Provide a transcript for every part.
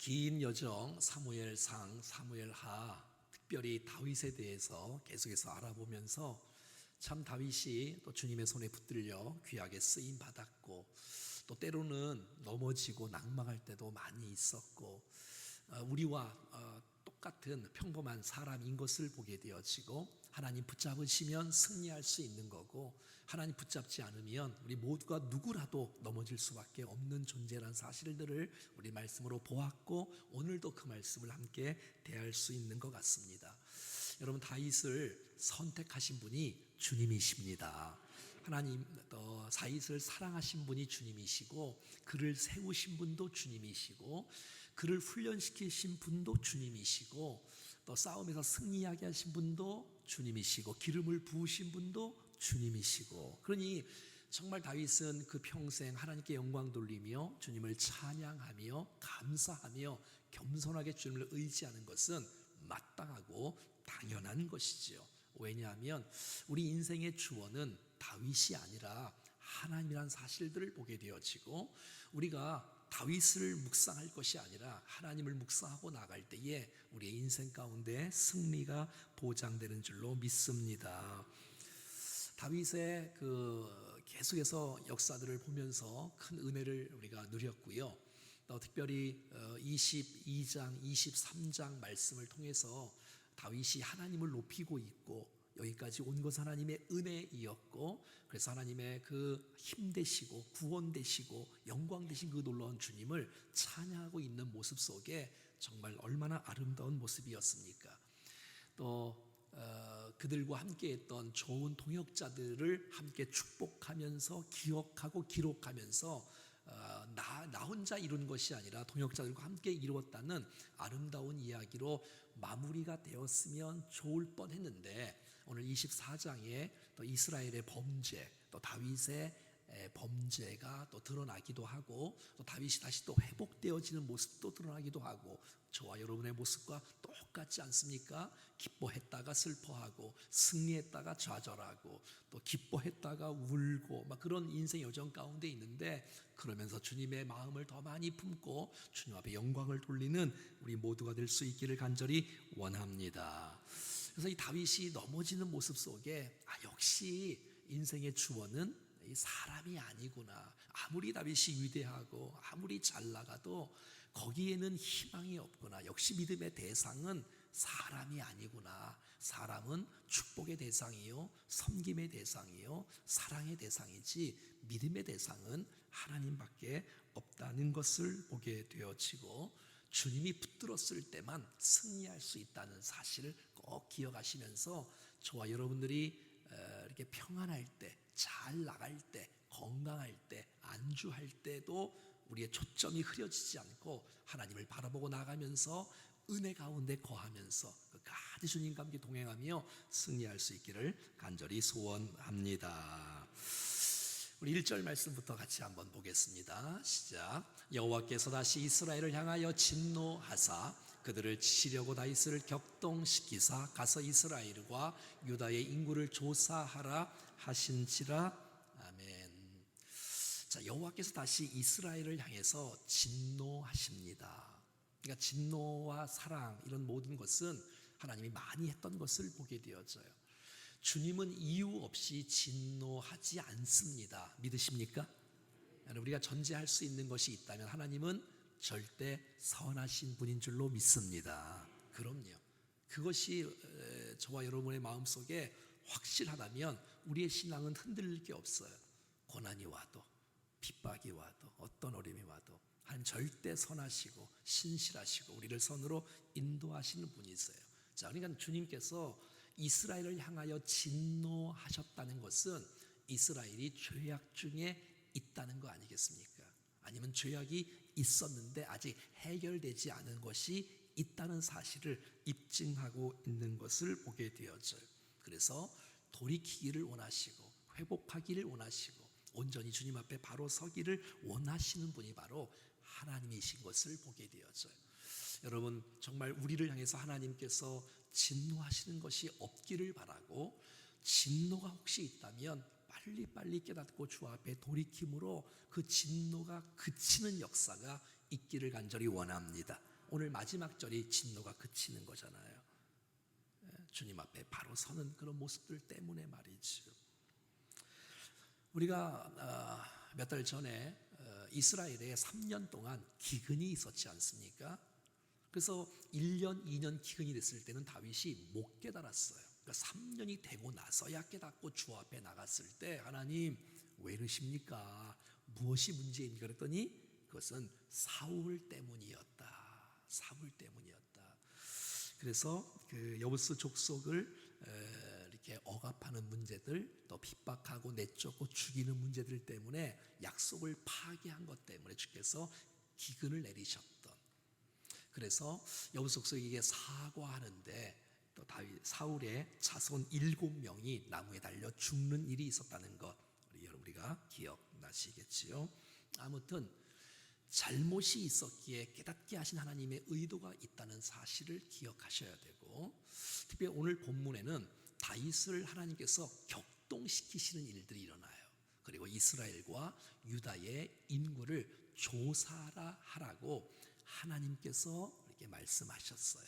긴 여정 사무엘상, 사무엘하, 특별히 다윗에 대해서 계속해서 알아보면서 참 다윗이 또 주님의 손에 붙들려 귀하게 쓰임 받았고, 또 때로는 넘어지고 낙망할 때도 많이 있었고, 우리와 똑같은 평범한 사람인 것을 보게 되어지고, 하나님 붙잡으시면 승리할 수 있는 거고, 하나님 붙잡지 않으면 우리 모두가 누구라도 넘어질 수밖에 없는 존재라는 사실들을 우리 말씀으로 보았고, 오늘도 그 말씀을 함께 대할 수 있는 것 같습니다. 여러분, 다윗을 선택하신 분이 주님이십니다. 하나님 다윗을 사랑하신 분이 주님이시고, 그를 세우신 분도 주님이시고, 그를 훈련시키신 분도 주님이시고, 또 싸움에서 승리하게 하신 분도 주님이시고, 기름을 부으신 분도 주님이시고, 그러니 정말 다윗은 그 평생 하나님께 영광 돌리며 주님을 찬양하며 감사하며 겸손하게 주님을 의지하는 것은 마땅하고 당연한 것이지요. 왜냐하면 우리 인생의 주원은 다윗이 아니라 하나님이라는 사실들을 보게 되어지고, 우리가 다윗을 묵상할 것이 아니라 하나님을 묵상하고 나갈 때에 우리의 인생 가운데 승리가 보장되는 줄로 믿습니다. 다윗의 계속해서 역사들을 보면서 큰 은혜를 우리가 누렸고요. 또 특별히 22장, 23장 말씀을 통해서 다윗이 하나님을 높이고 있고, 여기까지 온 것은 하나님의 은혜이었고, 그래서 하나님의 그 힘 되시고 구원 되시고 영광 되신 그 놀라운 주님을 찬양하고 있는 모습 속에 정말 얼마나 아름다운 모습이었습니까? 또 그들과 함께 했던 좋은 동역자들을 함께 축복하면서 기억하고 기록하면서 나 혼자 이룬 것이 아니라 동역자들과 함께 이루었다는 아름다운 이야기로 마무리가 되었으면 좋을 뻔했는데, 오늘 24장에 또 이스라엘의 범죄, 또 다윗의 범죄가 또 드러나기도 하고, 또 다윗이 다시 또 회복되어지는 모습도 드러나기도 하고, 저와 여러분의 모습과 똑같지 않습니까? 기뻐했다가 슬퍼하고, 승리했다가 좌절하고, 또 기뻐했다가 울고, 막 그런 인생 여정 가운데 있는데, 그러면서 주님의 마음을 더 많이 품고 주님 앞에 영광을 돌리는 우리 모두가 될 수 있기를 간절히 원합니다. 그래서 이 다윗이 넘어지는 모습 속에 역시 인생의 주원은 이 사람이 아니구나. 아무리 다윗이 위대하고 아무리 잘 나가도 거기에는 희망이 없구나. 역시 믿음의 대상은 사람이 아니구나. 사람은 축복의 대상이요, 섬김의 대상이요, 사랑의 대상이지 믿음의 대상은 하나님밖에 없다는 것을 보게 되어지고, 주님이 붙들었을 때만 승리할 수 있다는 사실을 꼭 기억하시면서, 저와 여러분들이 이렇게 평안할 때, 잘 나갈 때, 건강할 때, 안주할 때도 우리의 초점이 흐려지지 않고 하나님을 바라보고 나가면서 은혜 가운데 거하면서 끝까지 주님과 함께 동행하며 승리할 수 있기를 간절히 소원합니다. 우리 1절 말씀부터 같이 한번 보겠습니다. 시작. 여호와께서 다시 이스라엘을 향하여 진노하사 그들을 치시려고 다윗을 격동시키사 가서 이스라엘과 유다의 인구를 조사하라 하신지라. 아멘. 자, 여호와께서 다시 이스라엘을 향해서 진노하십니다. 그러니까 진노와 사랑, 이런 모든 것은 하나님이 많이 했던 것을 보게 되어져요. 주님은 이유 없이 진노하지 않습니다. 믿으십니까? 우리가 전제할 수 있는 것이 있다면 하나님은 절대 선하신 분인 줄로 믿습니다. 그럼요. 그것이 저와 여러분의 마음속에 확실하다면 우리의 신앙은 흔들릴 게 없어요. 고난이 와도, 핍박이 와도, 어떤 어려움이 와도 하나님 절대 선하시고 신실하시고 우리를 선으로 인도하시는 분이세요. 자, 그러니까 주님께서 이스라엘을 향하여 진노하셨다는 것은 이스라엘이 죄악 중에 있다는 거 아니겠습니까? 아니면 죄악이 있었는데 아직 해결되지 않은 것이 있다는 사실을 입증하고 있는 것을 보게 되어져요. 그래서 돌이키기를 원하시고 회복하기를 원하시고 온전히 주님 앞에 바로 서기를 원하시는 분이 바로 하나님이신 것을 보게 되어져요. 여러분, 정말 우리를 향해서 하나님께서 진노하시는 것이 없기를 바라고, 진노가 혹시 있다면 빨리빨리 깨닫고 주 앞에 돌이킴으로 그 진노가 그치는 역사가 있기를 간절히 원합니다. 오늘 마지막 절이 진노가 그치는 거잖아요. 주님 앞에 바로 서는 그런 모습들 때문에 말이죠. 우리가 몇 달 전에 이스라엘에 3년 동안 기근이 있었지 않습니까? 그래서 1년, 2년 기근이 됐을 때는 다윗이 못 깨달았어요. 그러니까 3년이 되고 나서야 깨닫고 주 앞에 나갔을 때 하나님 왜 이러십니까? 무엇이 문제입니까? 그랬더니 그것은 사울 때문이었다. 사울 때문이었다. 그래서 그 여부스 족속을 이렇게 억압하는 문제들, 또 핍박하고 내쫓고 죽이는 문제들 때문에 약속을 파괴한 것 때문에 주께서 기근을 내리셨던. 그래서 여부스 족속에게 사과하는데 또 다윗 사울의 자손 7명이 나무에 달려 죽는 일이 있었다는 것 우리가 기억나시겠지요. 아무튼 잘못이 있었기에 깨닫게 하신 하나님의 의도가 있다는 사실을 기억하셔야 되고, 특별히 오늘 본문에는 다윗을 하나님께서 격동시키시는 일들이 일어나요. 그리고 이스라엘과 유다의 인구를 조사하라 하라고 하나님께서 이렇게 말씀하셨어요.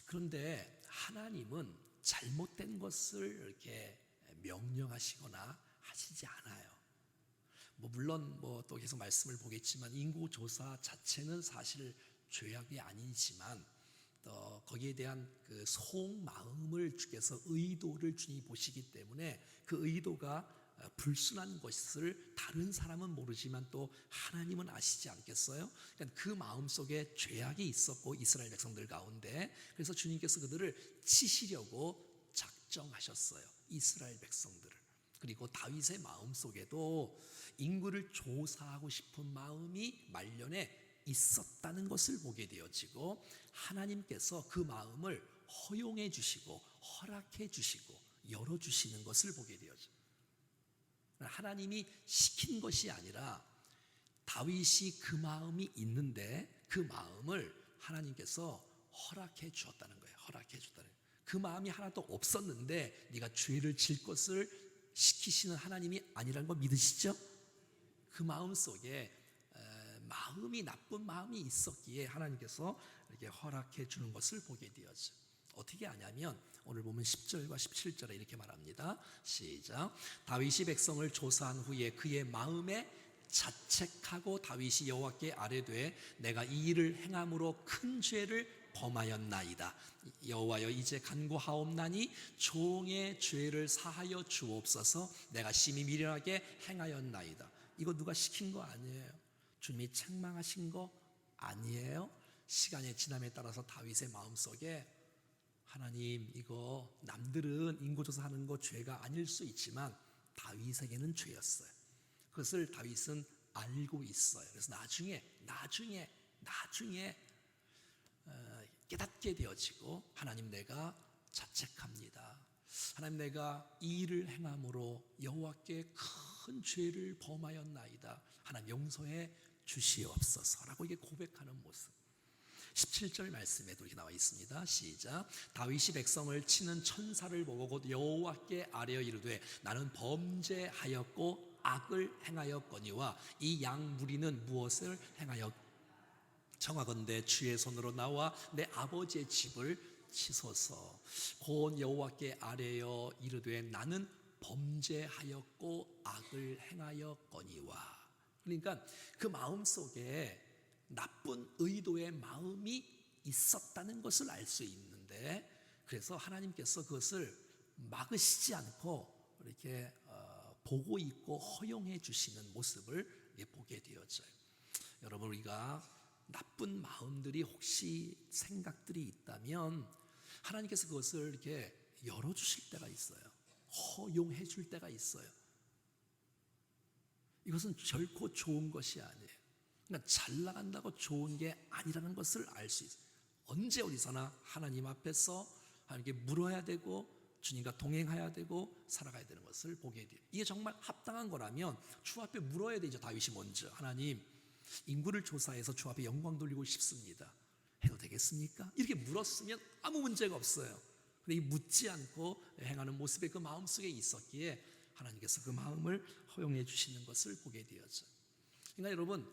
그런데 하나님은 잘못된 것을 이렇게 명령하시거나 하시지 않아요. 물론 또 계속 말씀을 보겠지만 인구 조사 자체는 사실 죄악이 아니지만 또 거기에 대한 그 속마음을 주께서 의도를 주님이 보시기 때문에 그 의도가 불순한 것을 다른 사람은 모르지만 또 하나님은 아시지 않겠어요? 그러니까 그 마음속에 죄악이 있었고 이스라엘 백성들 가운데, 그래서 주님께서 그들을 치시려고 작정하셨어요. 이스라엘 백성들을. 그리고 다윗의 마음속에도 인구를 조사하고 싶은 마음이 말년에 있었다는 것을 보게 되어지고, 하나님께서 그 마음을 허용해 주시고 허락해 주시고 열어주시는 것을 보게 되어져요. 하나님이 시킨 것이 아니라 다윗이 그 마음이 있는데 그 마음을 하나님께서 허락해 주었다는 거예요. 허락해 줬다는 거예요. 그 마음이 하나도 없었는데 네가 죄를 질 것을 시키시는 하나님이 아니라는 거 믿으시죠? 그 마음 속에 마음이 나쁜 마음이 있었기에 하나님께서 이렇게 허락해 주는 것을 보게 되었죠. 어떻게 하냐면 오늘 보면 10절과 17절에 이렇게 말합니다. 시작. 다윗이 백성을 조사한 후에 그의 마음에 자책하고 다윗이 여호와께 아뢰되 내가 이 일을 행함으로 큰 죄를 범하였나이다. 여호와여 이제 간구하옵나니 종의 죄를 사하여 주옵소서. 내가 심히 미련하게 행하였나이다. 이거 누가 시킨 거 아니에요. 주님이 책망하신 거 아니에요. 시간의 지남에 따라서 다윗의 마음속에 하나님 이거 남들은 인구조사하는 거 죄가 아닐 수 있지만 다윗에게는 죄였어요. 그것을 다윗은 알고 있어요. 그래서 나중에 깨닫게 되어지고 하나님 내가 자책합니다. 하나님 내가 이 일을 행함으로 여호와께 큰 죄를 범하였나이다. 하나님 용서해 주시옵소서라고 이게 고백하는 모습. 17절 말씀에도 이렇게 나와 있습니다. 시작. 다윗이 백성을 치는 천사를 보고 곧 여호와께 아뢰어 이르되 나는 범죄하였고 악을 행하였거니와 이 양 무리는 무엇을 행하였 청하건대 주의 손으로 나와 내 아버지의 집을 치소서. 곧 여호와께 아뢰어 이르되 나는 범죄하였고 악을 행하였거니와. 그러니까 그 마음속에 나쁜 의도의 마음이 있었다는 것을 알 수 있는데, 그래서 하나님께서 그것을 막으시지 않고 이렇게 보고 있고 허용해 주시는 모습을 보게 되어져요. 여러분 우리가 나쁜 마음들이 혹시 생각들이 있다면 하나님께서 그것을 이렇게 열어주실 때가 있어요. 허용해 줄 때가 있어요. 이것은 결코 좋은 것이 아니에요. 그러니까 잘 나간다고 좋은 게 아니라는 것을 알 수 있어요. 언제 어디서나 하나님 앞에서 하나님께 물어야 되고 주님과 동행해야 되고 살아가야 되는 것을 보게 돼요. 이게 정말 합당한 거라면 주 앞에 물어야 되죠. 다윗이 먼저 하나님 인구를 조사해서 주 앞에 영광 돌리고 싶습니다. 해도 되겠습니까? 이렇게 물었으면 아무 문제가 없어요. 그런데 이 묻지 않고 행하는 모습에 그 마음속에 있었기에 하나님께서 그 마음을 허용해 주시는 것을 보게 되었죠. 그러니까 여러분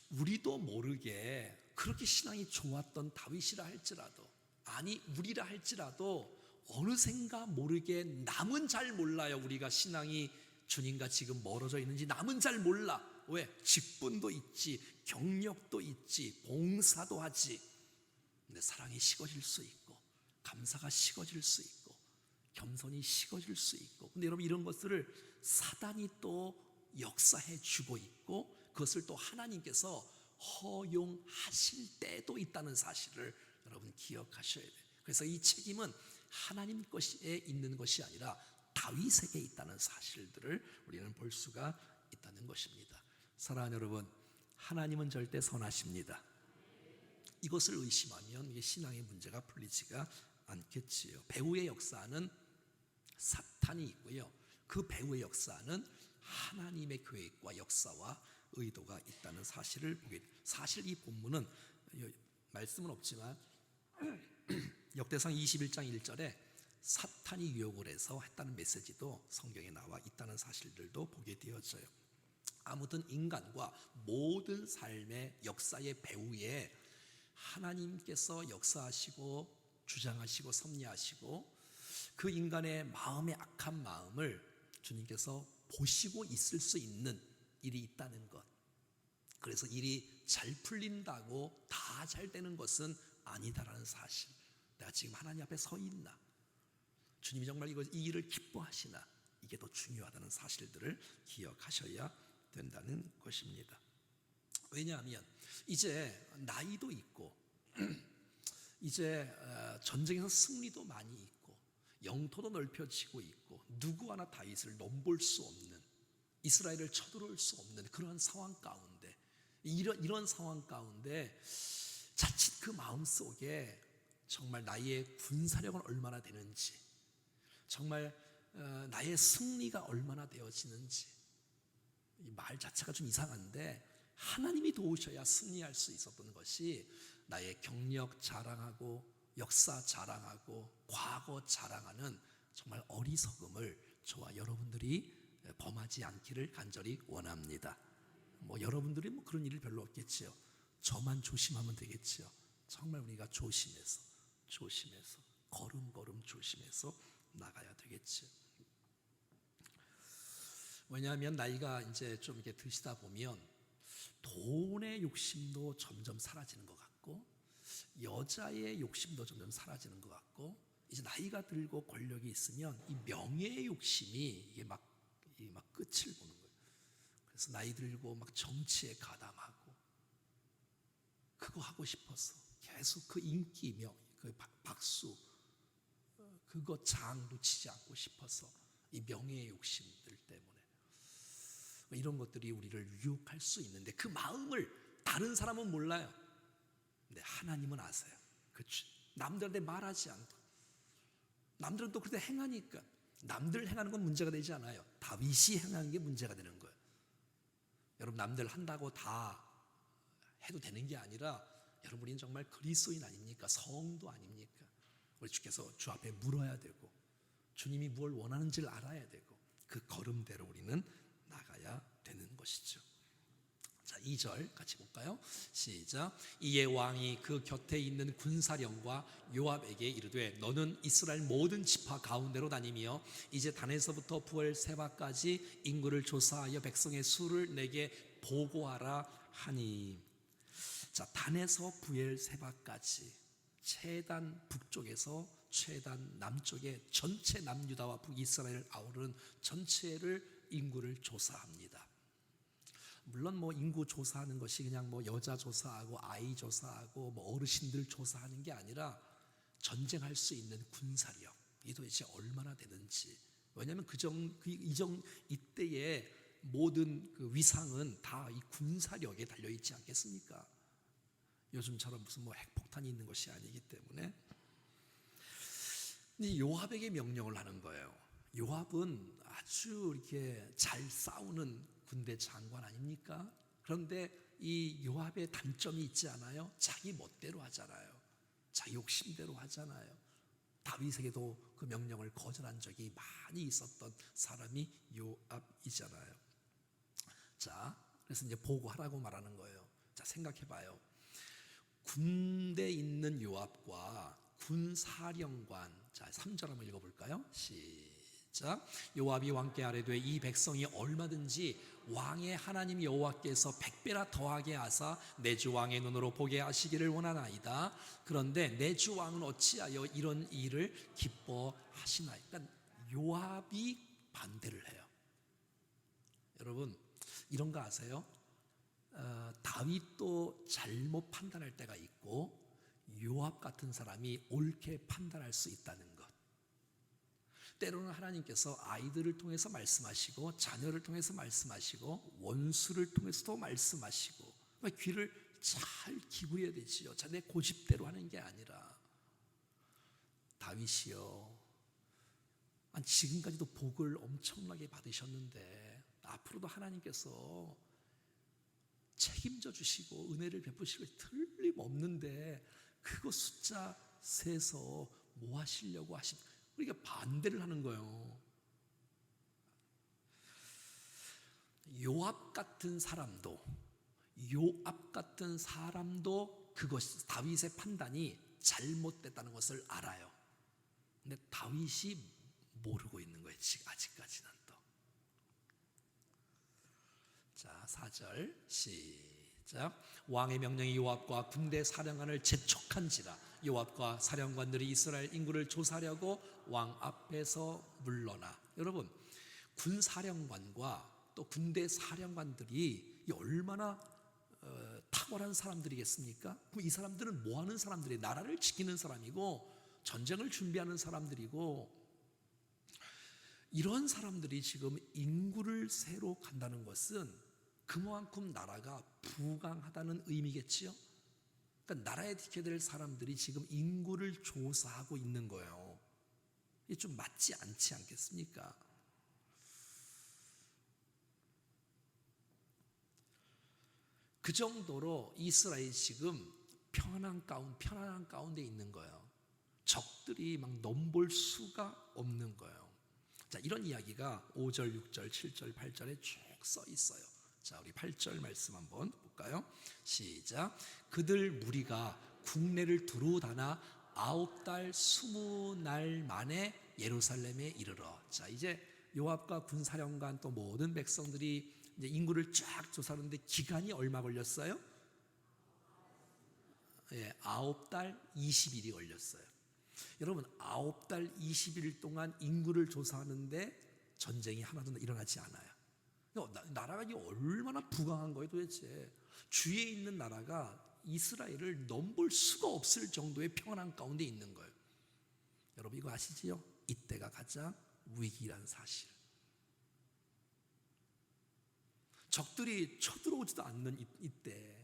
우리도 모르게 그렇게 신앙이 좋았던 다윗이라 할지라도, 아니 우리라 할지라도 어느샌가 모르게 남은 잘 몰라요. 우리가 신앙이 주님과 지금 멀어져 있는지 남은 잘 몰라. 왜? 직분도 있지, 경력도 있지, 봉사도 하지. 근데 사랑이 식어질 수 있고, 감사가 식어질 수 있고, 겸손이 식어질 수 있고. 근데 여러분, 이런 것들을 사단이 또 역사해 주고 있고, 그것을 또 하나님께서 허용하실 때도 있다는 사실을 여러분 기억하셔야 돼요. 그래서 이 책임은 하나님 것에 있는 것이 아니라 다윗에게 있다는 사실들을 우리는 볼 수가 있다는 것입니다. 사랑하는 여러분, 하나님은 절대 선하십니다. 이것을 의심하면 이게 신앙의 문제가 풀리지가 않겠지요. 배후의 역사는 사탄이 있고요, 그 배후의 역사는 하나님의 계획과 역사와 의도가 있다는 사실을 보게 돼요. 사실 이 본문은 말씀은 없지만 역대상 21장 1절에 사탄이 유혹을 해서 했다는 메시지도 성경에 나와 있다는 사실들도 보게 되어져요. 아무튼 인간과 모든 삶의 역사의 배후에 하나님께서 역사하시고 주장하시고 섭리하시고, 그 인간의 마음의 악한 마음을 주님께서 보시고 있을 수 있는 일이 있다는 것. 그래서 일이 잘 풀린다고 다 잘 되는 것은 아니다라는 사실. 내가 지금 하나님 앞에 서 있나, 주님이 정말 이 일을 기뻐하시나, 이게 더 중요하다는 사실들을 기억하셔야 된다는 것입니다. 왜냐하면 이제 나이도 있고 이제 전쟁에서 승리도 많이 있고 영토도 넓혀지고 있고 누구 하나 다윗을 넘볼 수 없는, 이스라엘을 쳐들어올 수 없는 그런 상황 가운데, 이런 상황 가운데 자칫 그 마음속에 정말 나의 군사력은 얼마나 되는지, 정말 나의 승리가 얼마나 되어지는지, 이 말 자체가 좀 이상한데 하나님이 도우셔야 승리할 수 있었던 것이, 나의 경력 자랑하고 역사 자랑하고 과거 자랑하는 정말 어리석음을 저와 여러분들이 범하지 않기를 간절히 원합니다. 여러분들이 그런 일이 별로 없겠지요. 저만 조심하면 되겠지요. 정말 우리가 조심해서 걸음걸음 조심해서 나가야 되겠지요. 왜냐하면 나이가 이제 좀 이렇게 드시다 보면 돈의 욕심도 점점 사라지는 것 같고, 여자의 욕심도 점점 사라지는 것 같고, 이제 나이가 들고 권력이 있으면 이 명예의 욕심이 이게 막 끝을 보는 거예요. 그래서 나이 들고 막 정치에 가담하고, 그거 하고 싶어서 계속 그 인기, 그 박수, 그거 장 놓치지 않고 싶어서 이 명예의 욕심들 때문에 이런 것들이 우리를 유혹할 수 있는데, 그 마음을 다른 사람은 몰라요. 근데 하나님은 아세요. 남들한테 말하지 않고, 남들은 또 그렇게 행하니까, 남들 행하는 건 문제가 되지 않아요. 다윗이 행하는 게 문제가 되는 거예요. 여러분, 남들 한다고 다 해도 되는 게 아니라, 여러분이 정말 그리스도인 아닙니까? 성도 아닙니까? 우리 주께서 주 앞에 물어야 되고, 주님이 무엇을 원하는지를 알아야 되고, 그 걸음대로 우리는 나가야 되는 것이죠. 자, 2절 같이 볼까요? 시작. 이에 왕이 그 곁에 있는 군사령과 요압에게 이르되, 너는 이스라엘 모든 지파 가운데로 다니며 이제 단에서부터 부엘세바까지 인구를 조사하여 백성의 수를 내게 보고하라 하니. 자, 단에서 부엘세바까지, 최단 북쪽에서 최단 남쪽에 전체 남유다와 북이스라엘을 아우르는 전체를 인구를 조사합니다. 물론 인구 조사하는 것이 그냥 여자 조사하고 아이 조사하고 어르신들 조사하는 게 아니라, 전쟁할 수 있는 군사력, 이 도대체 얼마나 되는지. 왜냐하면 이때의 모든 그 위상은 다 이 군사력에 달려 있지 않겠습니까? 요즘처럼 무슨 핵폭탄이 있는 것이 아니기 때문에. 근데 요압에게 명령을 하는 거예요. 요압은 아주 이렇게 잘 싸우는 군대 장관 아닙니까? 그런데 이 요압의 단점이 있지 않아요? 자기 멋대로 하잖아요. 자기 욕심대로 하잖아요. 다윗에게도 그 명령을 거절한 적이 많이 있었던 사람이 요압이잖아요. 자, 그래서 이제 보고하라고 말하는 거예요. 자, 생각해봐요. 군대에 있는 요압과 군사령관, 자 3절 한번 읽어볼까요? 시작. 요압이 왕께 아뢰되 이 백성이 얼마든지 왕의 하나님 여호와께서 100배나 더하게 하사 내 주 왕의 눈으로 보게 하시기를 원하나이다. 그런데 내 주 왕은 어찌하여 이런 일을 기뻐하시나이까? 그러니까 요압이 반대를 해요. 여러분 이런 거 아세요? 다윗도 잘못 판단할 때가 있고 요압 같은 사람이 옳게 판단할 수 있다는 것. 때로는 하나님께서 아이들을 통해서 말씀하시고 자녀를 통해서 말씀하시고 원수를 통해서도 말씀하시고 귀를 잘 기울여야 되지요. 자네 고집대로 하는 게 아니라. 다윗이요, 지금까지도 복을 엄청나게 받으셨는데 앞으로도 하나님께서 책임져 주시고 은혜를 베푸시고 틀림없는데 그거 숫자 세서 뭐 하시려고 우리가 반대를 하는 거예요. 요압 같은 사람도 그것이 다윗의 판단이 잘못됐다는 것을 알아요. 근데 다윗이 모르고 있는 거예요. 아직까지는 또. 자 4절 시작. 왕의 명령이 요압과 군대 사령관을 재촉한지라 요압과 사령관들이 이스라엘 인구를 조사하려고 왕 앞에서 물러나. 여러분 군사령관과 또 군대 사령관들이 얼마나 탁월한 사람들이겠습니까? 그럼 이 사람들은 뭐 하는 사람들이에요? 나라를 지키는 사람이고 전쟁을 준비하는 사람들이고, 이런 사람들이 지금 인구를 세로 간다는 것은 그만큼 나라가 부강하다는 의미겠지요. 그러니까 나라에 지켜야 될 사람들이 지금 인구를 조사하고 있는 거예요. 이게 좀 맞지 않지 않겠습니까? 그 정도로 이스라엘이 지금 편안한 가운데 있는 거예요. 적들이 막 넘볼 수가 없는 거예요. 자, 이런 이야기가 5절, 6절, 7절, 8절에 쭉 써 있어요. 자, 우리 8절 말씀 한번 볼까요? 시작. 그들 무리가 국내를 두루다나 9달 20날 만에 예루살렘에 이르러. 자, 이제 요압과 군사령관 또 모든 백성들이 이제 인구를 쫙 조사하는데 기간이 얼마 걸렸어요? 9달 20일이 걸렸어요. 여러분 9달 20일 동안 인구를 조사하는데 전쟁이 하나도 일어나지 않아요. 나라가 얼마나 부강한 거예요 도대체. 주위에 있는 나라가 이스라엘을 넘볼 수가 없을 정도의 평안한 가운데 있는 거예요. 여러분 이거 아시지요? 이때가 가장 위기란 사실. 적들이 쳐들어오지도 않는 이때,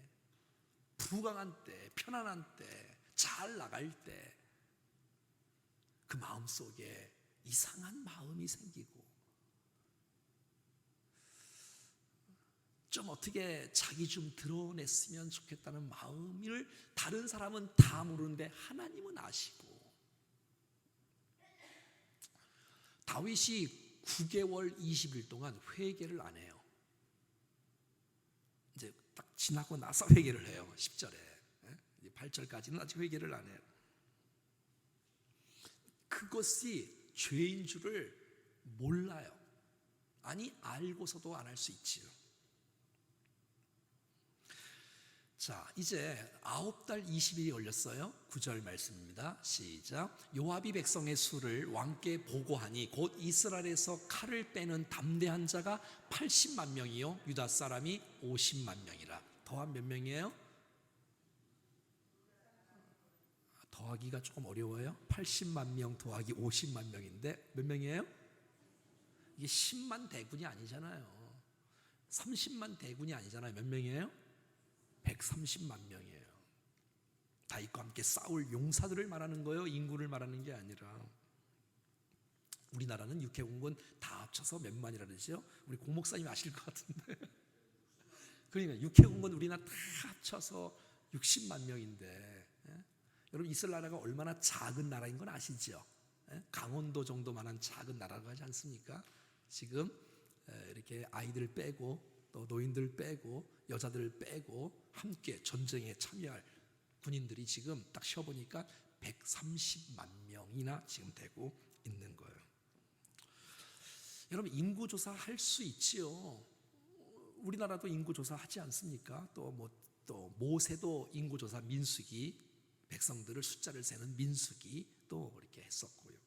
부강한 때, 편안한 때, 잘 나갈 때, 그 마음속에 이상한 마음이 생기고 좀 어떻게 자기 좀 드러냈으면 좋겠다는 마음을 다른 사람은 다 모르는데 하나님은 아시고, 다윗이 9개월 20일 동안 회개를 안 해요. 이제 딱 지나고 나서 회개를 해요. 10절에 8절까지는 아직 회개를 안 해요. 그것이 죄인 줄을 몰라요. 아니 알고서도 안 할 수 있지요. 자, 이제 9달 20일이 걸렸어요. 9절 말씀입니다. 시작. 요압이 백성의 수를 왕께 보고하니 곧 이스라엘에서 칼을 빼는 담대한 자가 80만 명이요 유다 사람이 50만 명이라. 더한 몇 명이에요? 더하기가 조금 어려워요. 80만 명 더하기 50만 명인데 몇 명이에요? 이게 10만 대군이 아니잖아요. 30만 대군이 아니잖아요. 몇 명이에요? 130만 명이에요. 다윗과 함께 싸울 용사들을 말하는 거예요. 인구를 말하는 게 아니라. 우리나라는 육해공군 다 합쳐서 몇 만이라 그러죠? 우리 고 목사님 아실 것 같은데. 그러니까 육해공군 우리나라 다 합쳐서 60만 명인데, 여러분 이스라엘 나라가 얼마나 작은 나라인 건 아시죠? 강원도 정도만한 작은 나라라고 하지 않습니까? 지금 이렇게 아이들 빼고 또 노인들 빼고 여자들 빼고 함께 전쟁에 참여할 군인들이 지금 딱 쉬어보니까 130만 명이나 지금 되고 있는 거예요. 여러분, 인구조사 할 수 있지요. 우리나라도 인구조사 하지 않습니까? 또 모세도 인구조사 민수기, 백성들을 숫자를 세는 민수기 또 이렇게 했었고요.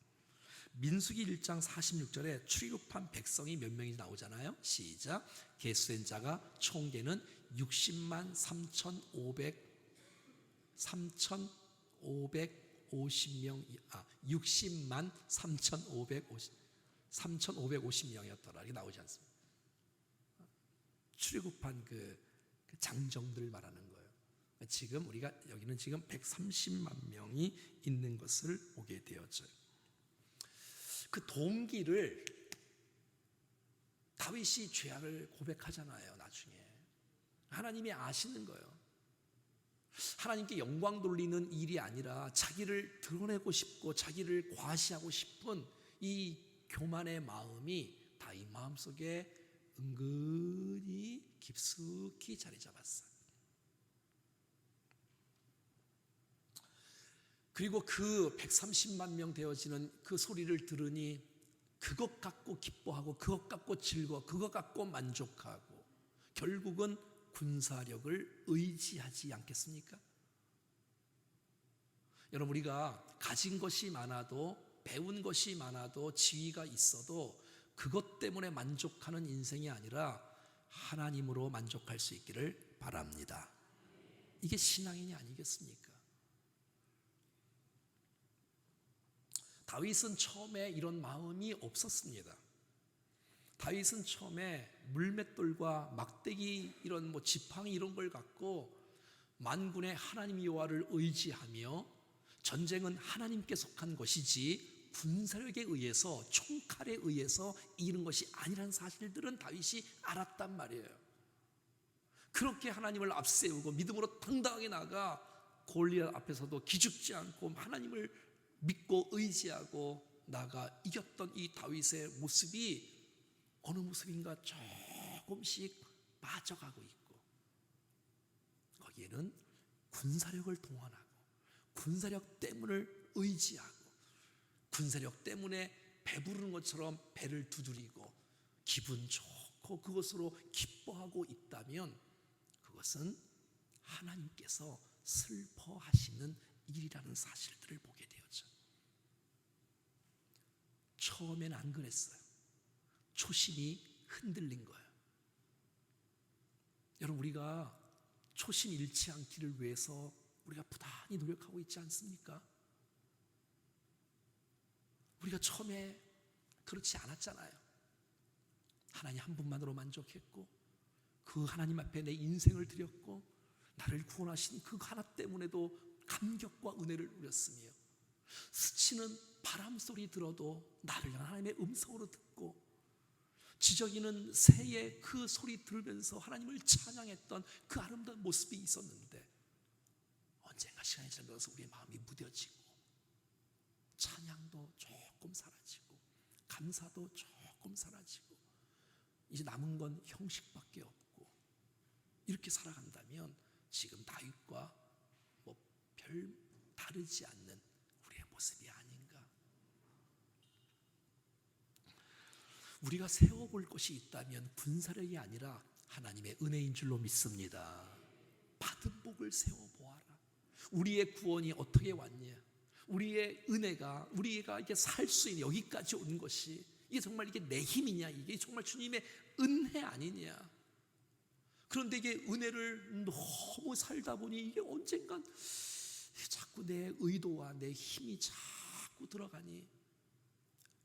민수기 1장 46절에 출애굽한 백성이 몇 명이 나오잖아요. 시작. 계수된 자가 총계는 60만 60만 3,550명이었더라. 이게 나오지 않습니까? 출애굽한 그 장정들 말하는 거예요. 지금 우리가 여기는 지금 130만 명이 있는 것을 보게 되었죠. 그 동기를 다윗이 죄악을 고백하잖아요. 나중에 하나님이 아시는 거예요. 하나님께 영광 돌리는 일이 아니라 자기를 드러내고 싶고 자기를 과시하고 싶은 이 교만의 마음이 다윗 마음속에 은근히 깊숙이 자리 잡았어요. 그리고 그 130만 명 되어지는 그 소리를 들으니 그것 갖고 기뻐하고 그것 갖고 즐거워, 그것 갖고 만족하고 결국은 군사력을 의지하지 않겠습니까? 여러분, 우리가 가진 것이 많아도, 배운 것이 많아도, 지위가 있어도 그것 때문에 만족하는 인생이 아니라 하나님으로 만족할 수 있기를 바랍니다. 이게 신앙인이 아니겠습니까? 다윗은 처음에 이런 마음이 없었습니다. 다윗은 처음에 물맷돌과 막대기, 이런 지팡이 이런 걸 갖고 만군의 하나님 여호와를 의지하며 전쟁은 하나님께 속한 것이지 군사력에 의해서, 총칼에 의해서 이기는 것이 아니라는 사실들은 다윗이 알았단 말이에요. 그렇게 하나님을 앞세우고 믿음으로 당당하게 나가 골리앗 앞에서도 기죽지 않고 하나님을 믿고 의지하고 나가 이겼던 이 다윗의 모습이 어느 모습인가 조금씩 빠져가고 있고, 거기에는 군사력을 동원하고 군사력 때문을 의지하고 군사력 때문에 배부르는 것처럼 배를 두드리고 기분 좋고 그것으로 기뻐하고 있다면 그것은 하나님께서 슬퍼하시는 일이라는 사실들을 보게 되었죠. 처음엔 안 그랬어요. 초심이 흔들린 거예요. 여러분, 우리가 초심 잃지 않기를 위해서 우리가 부단히 노력하고 있지 않습니까? 우리가 처음에 그렇지 않았잖아요. 하나님 한 분만으로 만족했고 그 하나님 앞에 내 인생을 드렸고 나를 구원하신 그 하나 때문에도 감격과 은혜를 누렸으며, 스치는 바람 소리 들어도 나를 하나님의 음성으로 듣고 지저귀는 새의 그 소리 들으면서 하나님을 찬양했던 그 아름다운 모습이 있었는데, 언젠가 시간이 지나면서 우리의 마음이 무뎌지고 찬양도 조금 사라지고 감사도 조금 사라지고 이제 남은 건 형식밖에 없고, 이렇게 살아간다면 지금 다윗과 별 다르지 않는 우리의 모습이 아닌가. 우리가 세워볼 것이 있다면 군사력이 아니라 하나님의 은혜인 줄로 믿습니다. 받은 복을 세워보아라. 우리의 구원이 어떻게 왔냐, 우리의 은혜가, 우리가 이게 살 수 있는 여기까지 온 것이 이게 정말 이게 내 힘이냐, 이게 정말 주님의 은혜 아니냐. 그런데 이게 은혜를 너무 살다 보니 이게 언젠간 자꾸 내 의도와 내 힘이 자꾸 들어가니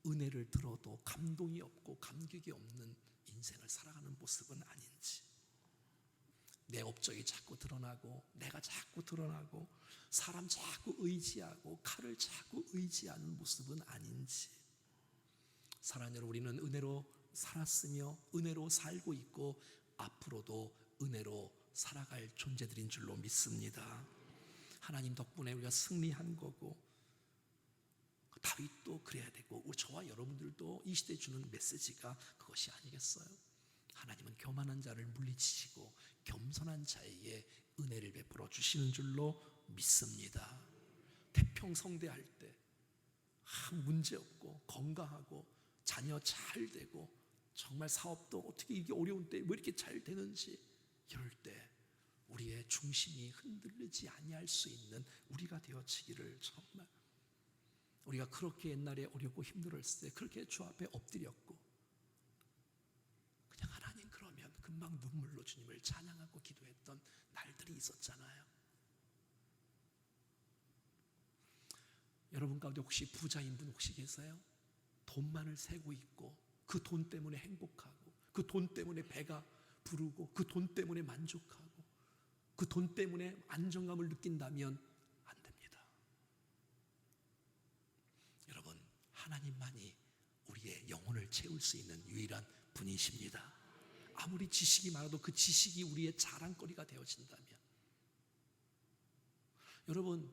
은혜를 들어도 감동이 없고 감격이 없는 인생을 살아가는 모습은 아닌지, 내 업적이 자꾸 드러나고 내가 자꾸 드러나고 사람 자꾸 의지하고 칼을 자꾸 의지하는 모습은 아닌지. 사랑하는 여러분, 우리는 은혜로 살았으며 은혜로 살고 있고 앞으로도 은혜로 살아갈 존재들인 줄로 믿습니다. 하나님 덕분에 우리가 승리한 거고, 다윗도 그래야 되고 저와 여러분들도 이 시대에 주는 메시지가 그것이 아니겠어요? 하나님은 교만한 자를 물리치시고 겸손한 자에게 은혜를 베풀어 주시는 줄로 믿습니다. 태평성대할 때 아무 문제 없고 건강하고 자녀 잘 되고 정말 사업도 어떻게 이게 어려운 때 왜 이렇게 잘 되는지, 이럴 때 우리의 중심이 흔들리지 아니할 수 있는 우리가 되어지기를, 정말 우리가 그렇게 옛날에 어렵고 힘들었을 때 그렇게 주 앞에 엎드렸고 그냥 하나님 그러면 금방 눈물로 주님을 찬양하고 기도했던 날들이 있었잖아요. 여러분 가운데 혹시 부자인 분 혹시 계세요? 돈만을 세고 있고 그 돈 때문에 행복하고 그 돈 때문에 배가 부르고 그 돈 때문에 만족하고 그 돈 때문에 안정감을 느낀다면 안 됩니다. 여러분, 하나님만이 우리의 영혼을 채울 수 있는 유일한 분이십니다. 아무리 지식이 많아도 그 지식이 우리의 자랑거리가 되어진다면, 여러분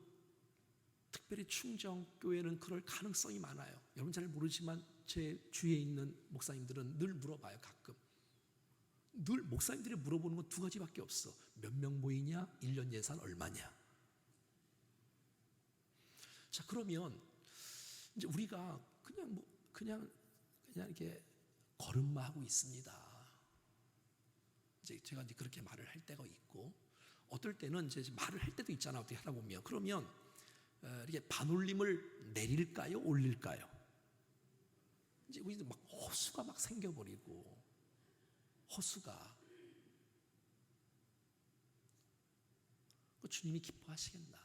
특별히 충정교회는 그럴 가능성이 많아요. 여러분 잘 모르지만 제 주위에 있는 목사님들은 늘 물어봐요. 가끔 늘 목사님들이 물어보는 건 두 가지밖에 없어. 몇 명 모이냐? 1년 예산 얼마냐? 자, 그러면 이제 우리가 그냥 이렇게 걸음마 하고 있습니다. 이제 제가 이제 그렇게 말을 할 때가 있고, 어떨 때는 이제 말을 할 때도 있잖아. 어떻게 하다 보면 그러면 이렇게 반올림을 내릴까요? 올릴까요? 이제 우리 막 허수가 막 생겨버리고, 허수가 주님이 기뻐하시겠나?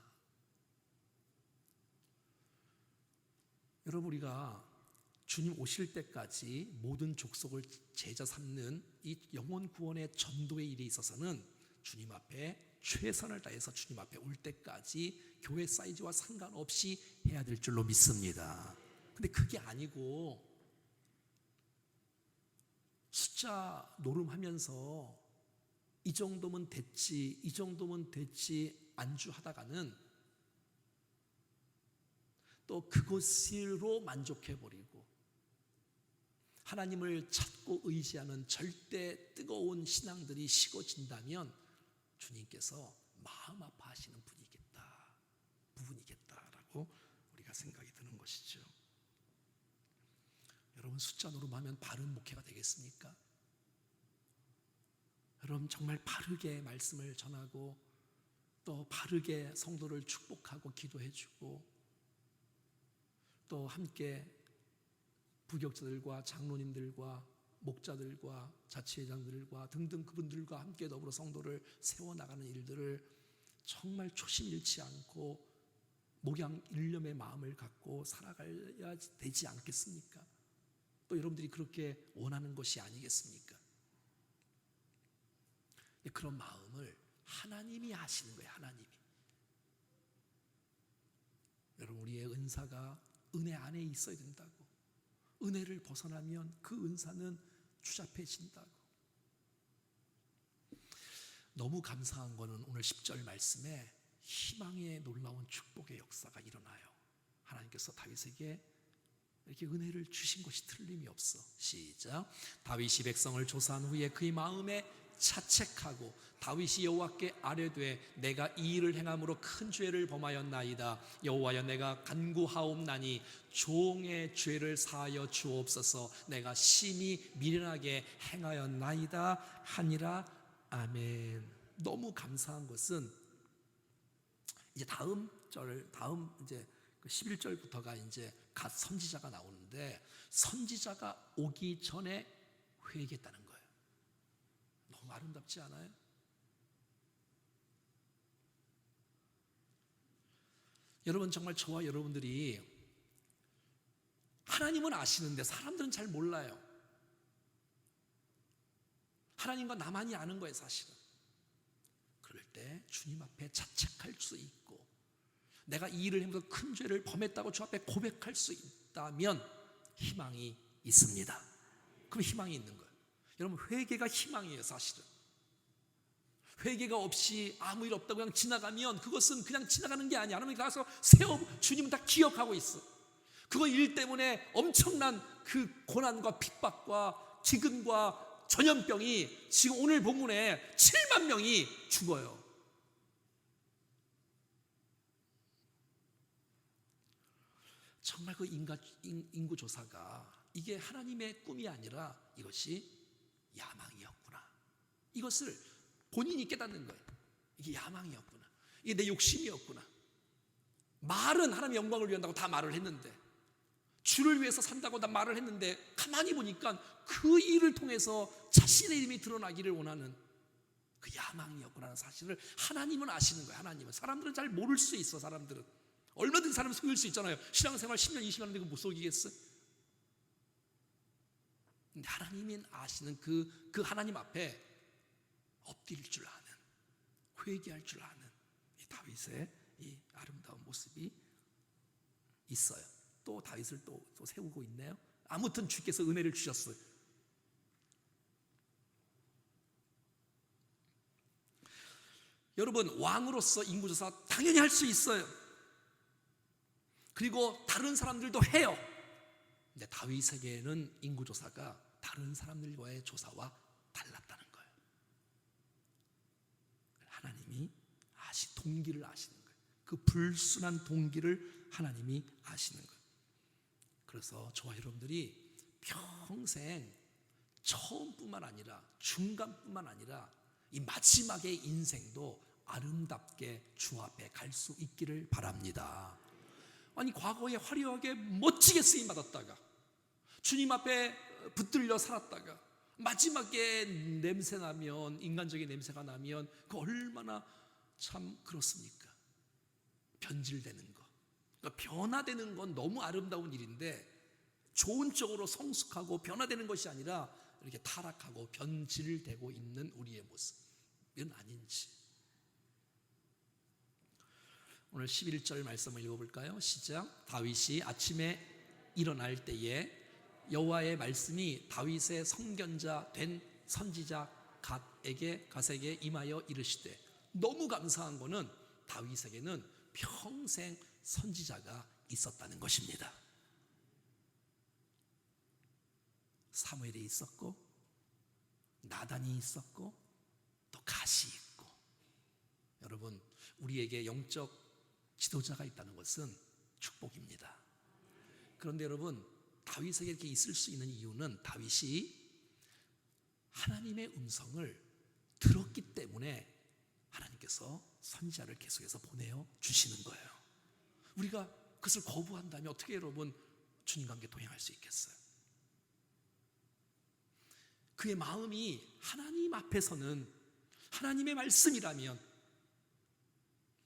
여러분, 우리가 주님 오실 때까지 모든 족속을 제자 삼는 이 영혼 구원의 전도의 일에 있어서는 주님 앞에 최선을 다해서 주님 앞에 올 때까지 교회 사이즈와 상관없이 해야 될 줄로 믿습니다. 근데 그게 아니고 숫자 노름하면서 이 정도면 됐지, 이 정도면 됐지 안주하다가는 또 그것으로 만족해버리고 하나님을 찾고 의지하는 절대 뜨거운 신앙들이 식어진다면 주님께서 마음 아파하시는 부분이겠다라고 우리가 생각이 드는 것이죠. 여러분, 숫자 노름하면 바른 목회가 되겠습니까? 여러분, 정말 바르게 말씀을 전하고 또 바르게 성도를 축복하고 기도해주고 또 함께 부격자들과 장로님들과 목자들과 자치회장들과 등등 그분들과 함께 더불어 성도를 세워나가는 일들을 정말 초심 잃지 않고 목양 일념의 마음을 갖고 살아가야 되지 않겠습니까? 또 여러분들이 그렇게 원하는 것이 아니겠습니까? 그런 마음을 하나님이 하시는 거예요. 하나님이. 여러분, 우리의 은사가 은혜 안에 있어야 된다고. 은혜를 벗어나면 그 은사는 추잡해진다고. 너무 감사한 거는 오늘 10절 말씀에 희망의 놀라운 축복의 역사가 일어나요. 하나님께서 다윗에게 이렇게 은혜를 주신 것이 틀림이 없어. 시작. 다윗이 백성을 조사한 후에 그의 마음에 자책하고 다윗이 여호와께 아뢰되 내가 이 일을 행함으로 큰 죄를 범하였나이다. 여호와여, 내가 간구하옵나니 종의 죄를 사하여 주옵소서. 내가 심히 미련하게 행하였나이다 하니라. 아멘. 너무 감사한 것은 이제 다음 이제 11절부터가 이제 갓 선지자가 나오는데, 선지자가 오기 전에 회개했다는 거예요. 너무 아름답지 않아요? 여러분, 정말 저와 여러분들이 하나님은 아시는데 사람들은 잘 몰라요. 하나님과 나만이 아는 거예요, 사실은. 그럴 때 주님 앞에 자책할 수 있고 내가 이 일을 하면서 큰 죄를 범했다고 주 앞에 고백할 수 있다면 희망이 있습니다. 그럼 희망이 있는 거예요. 여러분, 회개가 희망이에요. 사실은 회개가 없이 아무 일 없다고 그냥 지나가면 그것은 그냥 지나가는 게 아니야. 하나님 가서 주님은 다 기억하고 있어. 그거 일 때문에 엄청난 그 고난과 핍박과 기근과 전염병이 지금 오늘 본문에 7만 명이 죽어요. 정말 그 인구 조사가 이게 하나님의 꿈이 아니라 이것이 야망이었구나. 이것을 본인이 깨닫는 거예요. 이게 야망이었구나. 이게 내 욕심이었구나. 말은 하나님의 영광을 위한다고 다 말을 했는데, 주를 위해서 산다고 다 말을 했는데, 가만히 보니까 그 일을 통해서 자신의 이름이 드러나기를 원하는 그 야망이었구나라는 사실을 하나님은 아시는 거예요. 하나님은. 사람들은 잘 모를 수 있어. 사람들은 얼마든지 사람을 속일 수 있잖아요. 신앙생활 10년 20년 하는데 그거 못 속이겠어요? 근데 하나님이 아시는 그 하나님 앞에 엎드릴 줄 아는, 회개할 줄 아는 이 다윗의 이 아름다운 모습이 있어요. 또 다윗을 또 세우고 있네요. 아무튼 주께서 은혜를 주셨어요. 여러분, 왕으로서 인구조사 당연히 할 수 있어요. 그리고 다른 사람들도 해요. 근데 다윗에게는 인구조사가 다른 사람들과의 조사와 달랐다는 거예요. 하나님이 동기를 아시는 거예요. 그 불순한 동기를 하나님이 아시는 거예요. 그래서 저와 여러분들이 평생 처음뿐만 아니라 중간뿐만 아니라 이 마지막의 인생도 아름답게 주 앞에 갈 수 있기를 바랍니다. 아니, 과거에 화려하게 멋지게 쓰임 받았다가 주님 앞에 붙들려 살았다가 마지막에 냄새 나면, 인간적인 냄새가 나면 그 얼마나 참 그렇습니까? 변질되는 것, 그러니까 변화되는 건 너무 아름다운 일인데, 좋은 쪽으로 성숙하고 변화되는 것이 아니라 이렇게 타락하고 변질되고 있는 우리의 모습은 아닌지. 오늘 11절 말씀을 읽어볼까요? 시작. 다윗이 아침에 일어날 때에 여호와의 말씀이 다윗의 선견자 된 선지자 갓에게 임하여 이르시되. 너무 감사한 거는 다윗에게는 평생 선지자가 있었다는 것입니다. 사무엘이 있었고, 나단이 있었고, 또 갓이 있고. 여러분, 우리에게 영적 지도자가 있다는 것은 축복입니다. 그런데 여러분, 다윗에게 이렇게 있을 수 있는 이유는 다윗이 하나님의 음성을 들었기 때문에 하나님께서 선지자를 계속해서 보내어 주시는 거예요. 우리가 그것을 거부한다면 어떻게 여러분 주님과 함께 동행할 수 있겠어요? 그의 마음이 하나님 앞에서는 하나님의 말씀이라면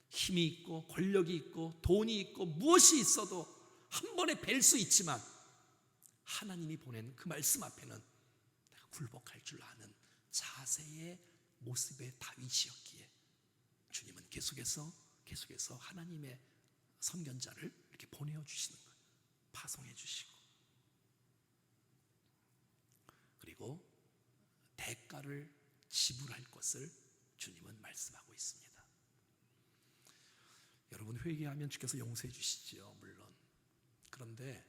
힘이 있고 권력이 있고 돈이 있고 무엇이 있어도 한 번에 뵐 수 있지만, 하나님이 보낸 그 말씀 앞에는 내가 굴복할 줄 아는 자세의 모습의 다윗이었기에 주님은 계속해서 하나님의 선견자를 이렇게 보내어 주시는 거예요. 파송해 주시고, 그리고 대가를 지불할 것을 주님은 말씀하고 있습니다. 여러분, 회개하면 주께서 용서해 주시죠, 물론. 그런데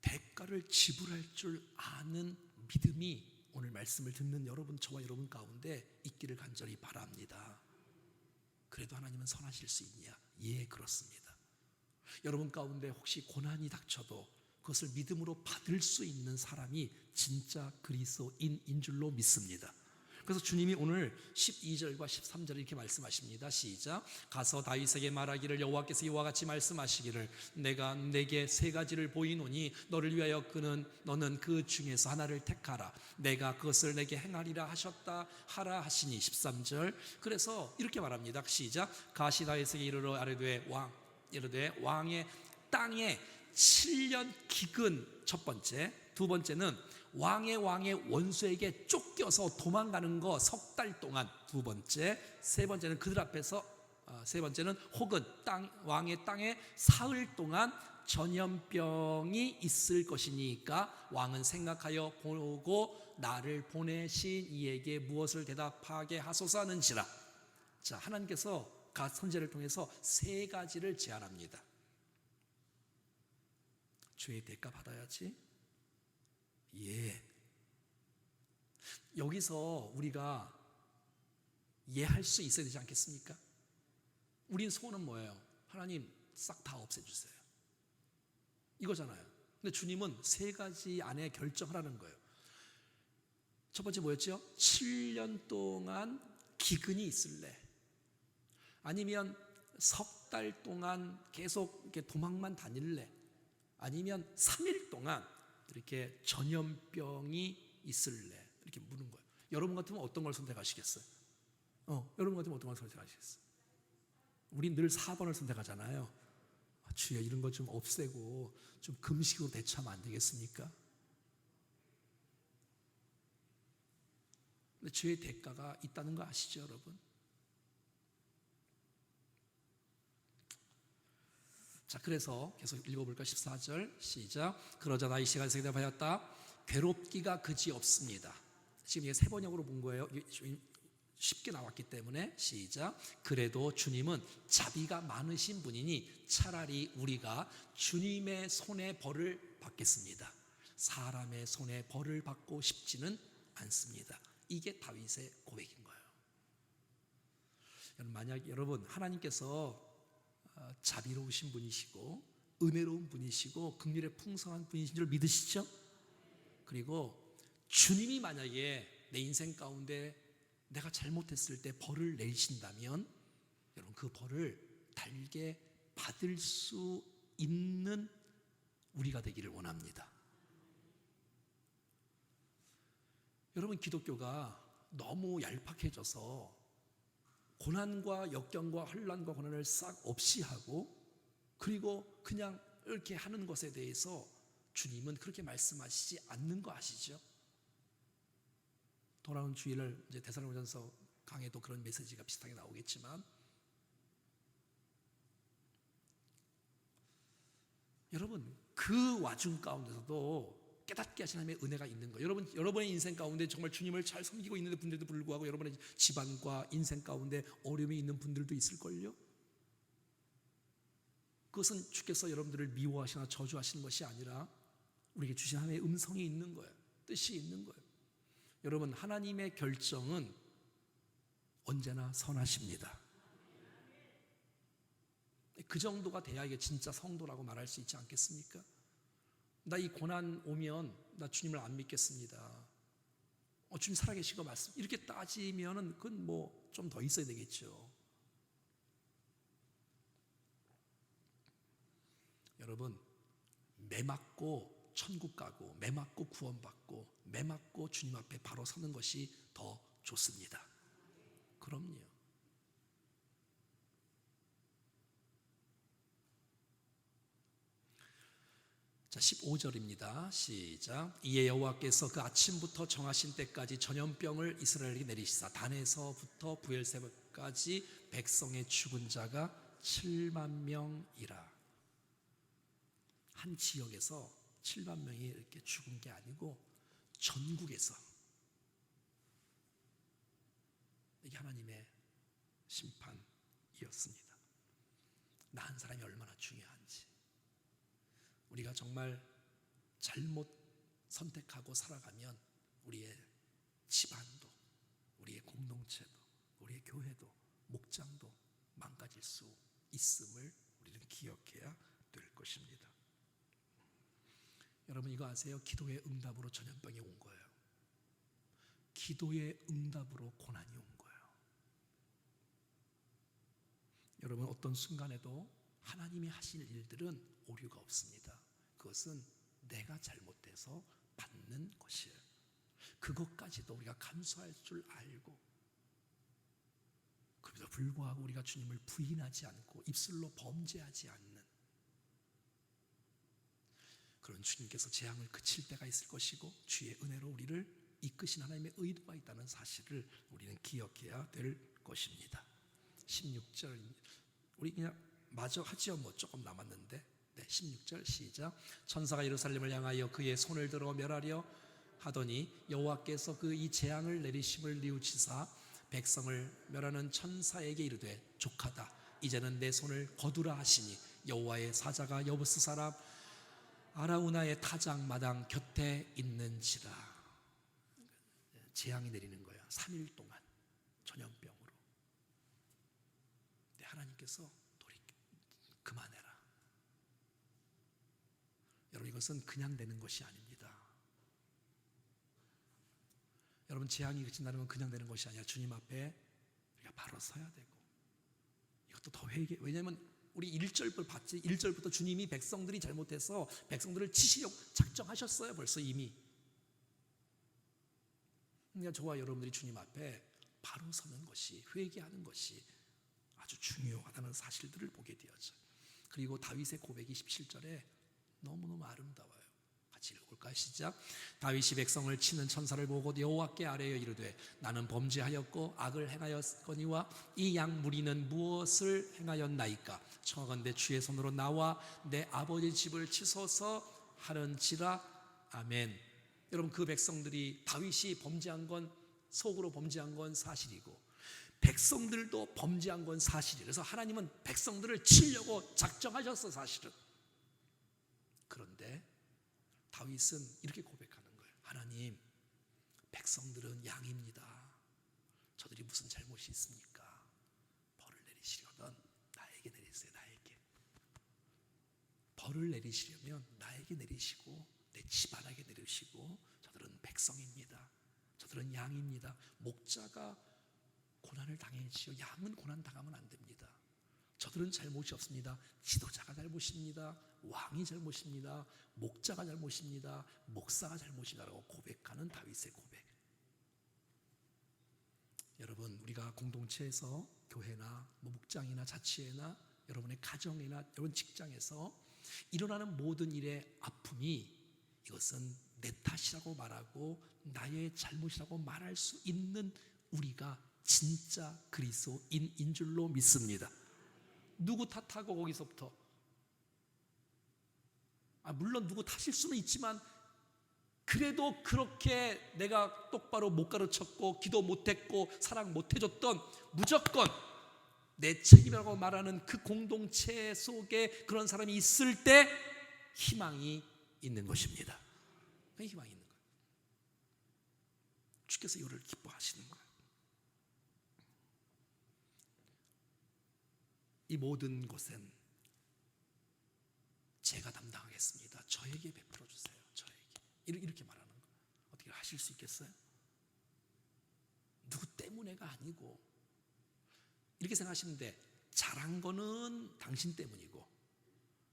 대가를 지불할 줄 아는 믿음이 오늘 말씀을 듣는 여러분, 저와 여러분 가운데 있기를 간절히 바랍니다. 그래도 하나님은 선하실 수 있냐? 예, 그렇습니다. 여러분 가운데 혹시 고난이 닥쳐도 그것을 믿음으로 받을 수 있는 사람이 진짜 그리스도인인 줄로 믿습니다. 그래서 주님이 오늘 12절과 13절에 이렇게 말씀하십니다. 시작. 가서 다윗에게 말하기를 여호와께서 이와 같이 말씀하시기를 내가 내게 세 가지를 보이노니 너를 위하여 너는 그 중에서 하나를 택하라. 내가 그것을 내게 행하리라 하셨다 하라 하시니. 13절. 그래서 이렇게 말합니다. 시작. 가시 다윗에게 이르러 이르되 왕의 땅에 7년 기근. 첫 번째. 두 번째는 왕의 원수에게 쫓겨서 도망가는 거 석 달 동안. 두 번째. 세 번째는 그들 앞에서 혹은 왕의 땅에 사흘 동안 전염병이 있을 것이니까 왕은 생각하여 보고 나를 보내신 이에게 무엇을 대답하게 하소서 하는지라. 자, 하나님께서 갓 선지자를 통해서 세 가지를 제안합니다. 죄의 대가 받아야지. 예. 여기서 우리가 이해할 수 있어야 되지 않겠습니까? 우린 소원은 뭐예요? 하나님 싹 다 없애주세요. 이거잖아요. 근데 주님은 세 가지 안에 결정하라는 거예요. 첫 번째 뭐였죠? 7년 동안 기근이 있을래? 아니면 석 달 동안 계속 이렇게 도망만 다닐래? 아니면 3일 동안 이렇게 전염병이 있을래? 이렇게 묻는 거예요. 여러분 같으면 어떤 걸 선택하시겠어요? 여러분 같으면 어떤 걸 선택하시겠어요? 우리 늘 4번을 선택하잖아요. 주여 이런 거 좀 없애고 좀 금식으로 대처하면 안 되겠습니까? 근데 죄의 대가가 있다는 거 아시죠, 여러분? 자, 그래서 계속 읽어볼까? 14절 시작. 그러자 나이 시간 대답하였다. 괴롭기가 그지 없습니다. 지금 이게 세 번역으로 본 거예요. 쉽게 나왔기 때문에 시작. 그래도 주님은 자비가 많으신 분이니 차라리 우리가 주님의 손에 벌을 받겠습니다. 사람의 손에 벌을 받고 싶지는 않습니다. 이게 다윗의 고백인 거예요. 만약 여러분 하나님께서 자비로우신 분이시고 은혜로운 분이시고 긍휼의 풍성한 분이신 줄 믿으시죠? 그리고 주님이 만약에 내 인생 가운데 내가 잘못했을 때 벌을 내리신다면 여러분 그 벌을 달게 받을 수 있는 우리가 되기를 원합니다. 여러분 기독교가 너무 얄팍해져서 고난과 역경과 환난과 고난을 싹 없이 하고 그리고 그냥 이렇게 하는 것에 대해서 주님은 그렇게 말씀하시지 않는 거 아시죠? 돌아온 주일을 이제 데살로니가전서 강에도 그런 메시지가 비슷하게 나오겠지만 여러분 그 와중 가운데서도 깨닫게 하신 하나님의 은혜가 있는 거예요. 여러분의 인생 가운데 정말 주님을 잘 섬기고 있는 분들도 불구하고 여러분의 집안과 인생 가운데 어려움이 있는 분들도 있을걸요. 그것은 주께서 여러분들을 미워하시나 저주하시는 것이 아니라 우리에게 주신 하나님의 음성이 있는 거예요. 뜻이 있는 거예요. 여러분 하나님의 결정은 언제나 선하십니다. 그 정도가 돼야 이게 진짜 성도라고 말할 수 있지 않겠습니까? 나 이 고난 오면 나 주님을 안 믿겠습니다. 주님 살아계시고 말씀 이렇게 따지면은 그건 뭐 좀 더 있어야 되겠죠. 여러분 매 맞고 천국 가고 매 맞고 구원받고 매 맞고 주님 앞에 바로 서는 것이 더 좋습니다. 그럼요. 자, 15절입니다. 시작. 이에 여호와께서 그 아침부터 정하신 때까지 전염병을 이스라엘에게 내리시사 단에서부터 부엘세바까지 백성의 죽은 자가 7만 명이라. 한 지역에서 7만 명이 이렇게 죽은 게 아니고 전국에서. 이게 하나님의 심판이었습니다. 나 한 사람이 얼마나 중요한지. 우리가 정말 잘못 선택하고 살아가면 우리의 집안도, 우리의 공동체도, 우리의 교회도, 목장도 망가질 수 있음을 우리는 기억해야 될 것입니다. 여러분 이거 아세요? 기도의 응답으로 전염병이 온 거예요. 기도의 응답으로 고난이 온 거예요. 여러분 어떤 순간에도 하나님이 하실 일들은 오류가 없습니다. 그것은 내가 잘못해서 받는 것이에요. 그것까지도 우리가 감수할 줄 알고 그럼에도 불구하고 우리가 주님을 부인하지 않고 입술로 범죄하지 않는 그런 주님께서 재앙을 그칠 때가 있을 것이고 주의 은혜로 우리를 이끄신 하나님의 의도가 있다는 사실을 우리는 기억해야 될 것입니다. 16절 우리 그냥 마저 하지요. 뭐 조금 남았는데 16절 시작. 천사가 예루살렘을 향하여 그의 손을 들어 멸하려 하더니 여호와께서 그 이 재앙을 내리심을 뉘우치사 백성을 멸하는 천사에게 이르되 족하다 이제는 내 손을 거두라 하시니 여호와의 사자가 여부스 사람 아라우나의 타작 마당 곁에 있는지라. 재앙이 내리는 거야. 3일 동안 전염병으로. 근데 하나님께서 그만해라. 이것은 그냥 되는 것이 아닙니다. 여러분, 재앙이 그친다는 건 그냥 되는 것이 아니라 주님 앞에 우리가 바로 서야 되고, 이것도 더 왜냐하면 우리 1절부터 봤지. 1절부터 주님이 백성들이 잘못해서 백성들을 치시려고 작정하셨어요. 벌써 이미. 그러니까 저와 여러분들이 주님 앞에 바로 서는 것이, 회개하는 것이 아주 중요하다는 사실들을 보게 되었죠. 그리고 다윗의 고백이 17절에 너무너무 아름다워요. 같이 읽어볼까요? 시작. 다윗이 백성을 치는 천사를 보고 여호와께 아뢰어 이르되 나는 범죄하였고 악을 행하였거니와 이 양 무리는 무엇을 행하였나이까? 청하건대 주의 손으로 나와 내 아버지 집을 치소서 하는지라. 아멘. 여러분, 그 백성들이 다윗이 범죄한 건, 속으로 범죄한 건 사실이고 백성들도 범죄한 건 사실이에요. 그래서 하나님은 백성들을 치려고 작정하셨어, 사실은. 그런데 다윗은 이렇게 고백하는 거예요. 하나님, 백성들은 양입니다. 저들이 무슨 잘못이 있습니까? 벌을 내리시려면 나에게 내리세요. 나에게 벌을 내리시려면 나에게 내리시고 내 집안에게 내리시고, 저들은 백성입니다. 저들은 양입니다. 목자가 고난을 당해지요, 양은 고난 당하면 안 됩니다. 저들은 잘못이 없습니다. 지도자가 잘못입니다. 왕이 잘못입니다. 목자가 잘못입니다. 목사가 잘못이다라고 고백하는 다윗의 고백. 여러분, 우리가 공동체에서, 교회나 목장이나 자치회나 여러분의 가정이나 여러분 직장에서 일어나는 모든 일의 아픔이, 이것은 내 탓이라고 말하고 나의 잘못이라고 말할 수 있는 우리가 진짜 그리스도인인 줄로 믿습니다. 누구 탓하고 거기서부터, 물론 누구 탓일 수는 있지만 그래도 그렇게 내가 똑바로 못 가르쳤고 기도 못했고 사랑 못해줬던, 무조건 내 책임이라고 말하는 그 공동체 속에 그런 사람이 있을 때 희망이 있는 것입니다. 희망이 있는 거예요. 주께서 이거를 기뻐하시는 거예요. 이 모든 것은 제가 담당하겠습니다. 저에게 베풀어 주세요. 저에게. 이렇게 말하는 거예요. 어떻게 하실 수 있겠어요? 누구 때문에가 아니고, 이렇게 생각하시면 돼. 잘한 거는 당신 때문이고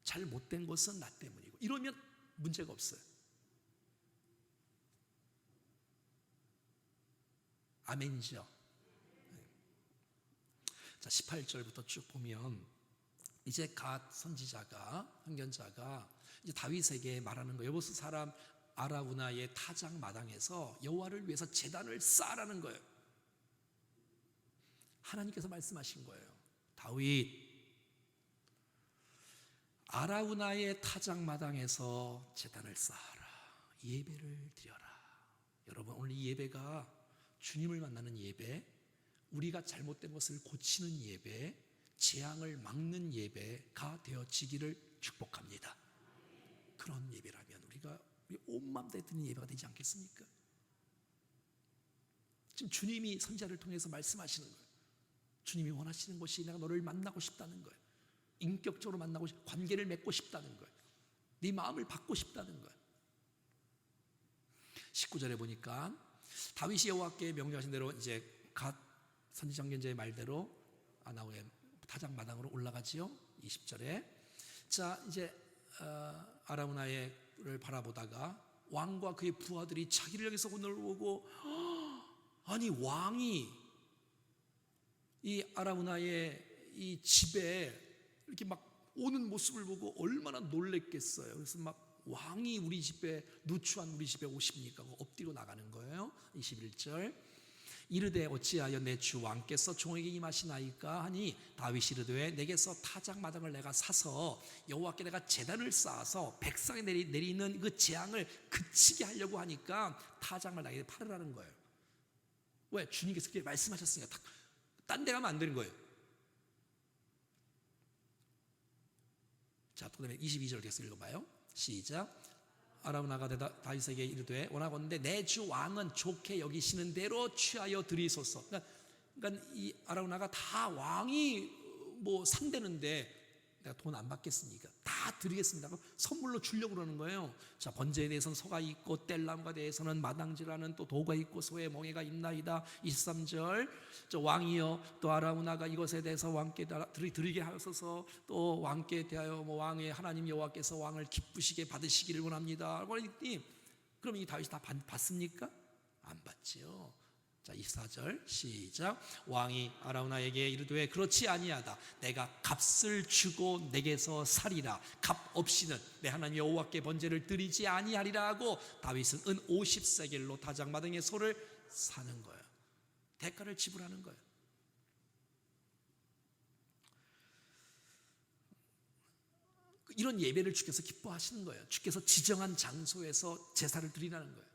잘 못된 것은 나 때문이고, 이러면 문제가 없어요. 아멘이죠. 자, 18절부터 쭉 보면 이제 갓 선지자가, 선견자가 이제 다윗에게 말하는 거예요. 여보스 사람 아라우나의 타작 마당에서 여호와를 위해서 제단을 쌓으라는 거예요. 하나님께서 말씀하신 거예요. 다윗, 아라우나의 타작 마당에서 제단을 쌓아라. 예배를 드려라. 여러분, 오늘 이 예배가 주님을 만나는 예배, 우리가 잘못된 것을 고치는 예배, 재앙을 막는 예배가 되어지기를 축복합니다. 그런 예배라면 우리가 온 마음 다해 드리는 예배가 되지 않겠습니까? 지금 주님이 선지자를 통해서 말씀하시는 거예요. 주님이 원하시는 것이 내가 너를 만나고 싶다는 거예요. 인격적으로 만나고 관계를 맺고 싶다는 거예요. 네 마음을 받고 싶다는 거예요. 19절에 보니까 다윗이 여호와께 명령하신 대로 이제 갓 선지장견자의 말대로 아나우의 타작 마당으로 올라가지요. 20절에 자, 이제 아라우나를 바라보다가 왕과 그의 부하들이 자기를 향해서 오고, 아니 왕이 이 아라우나의 이 집에 이렇게 막 오는 모습을 보고 얼마나 놀랬겠어요. 그래서 막 왕이 우리 집에, 누추한 우리 집에 오십니까? 엎드려 나가는 거예요. 21절 이르되 어찌하여 내 주 왕께서 종에게 임하시나이까 하니 다윗이 이르되 내게서 타작 마당을 내가 사서 여호와께 내가 제단을 쌓아서 백성에 내리는 그 재앙을 그치게 하려고 하니까 타작 마당에 팔으라는 거예요. 왜? 주님께서 그렇게 말씀하셨으니까. 딴 데 가면 안 되는 거예요. 자, 그 다음에 22절 계속 읽어봐요. 시작. 아라우나가 다윗에게 이르되 원하건대 내 주 왕은 좋게 여기시는 대로 취하여 드리소서. 그러니까 이 아라우나가 다 왕이 뭐 상대는데 내가 돈 안 받겠습니까? 다 드리겠습니다. 선물로 주려고 그러는 거예요. 자, 번제에 대해서는 소가 있고 뗄나무가 대해서는 마당질하는 또 도가 있고 소의 멍에가 있나이다. 23절 저 왕이여 또 아라우나가 이것에 대해서 왕께 드리게 하소서. 또 왕께 대하여 왕의 하나님 여호와께서 왕을 기쁘시게 받으시기를 원합니다. 그럼 이 다윗이 다 받습니까? 안 받지요. 자, 24절 시작. 왕이 아라우나에게 이르되 그렇지 아니하다. 내가 값을 주고 내게서 살이라. 값 없이는 내 하나님 여호와께 번제를 드리지 아니하리라 하고 다윗은 은 50세겔로 타작마당의 소를 사는 거예요. 대가를 지불하는 거예요. 이런 예배를 주께서 기뻐하시는 거예요. 주께서 지정한 장소에서 제사를 드리라는 거예요.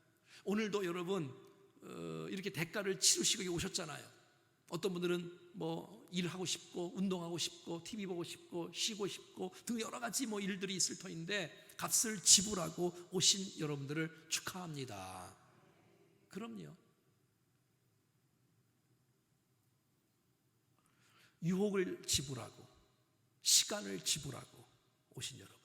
오늘도 여러분 이렇게 대가를 치르시고 오셨잖아요. 어떤 분들은 일하고 싶고 운동하고 싶고 TV 보고 싶고 쉬고 싶고 등 여러 가지 일들이 있을 터인데 값을 지불하고 오신 여러분들을 축하합니다. 그럼요. 유혹을 지불하고 시간을 지불하고 오신 여러분.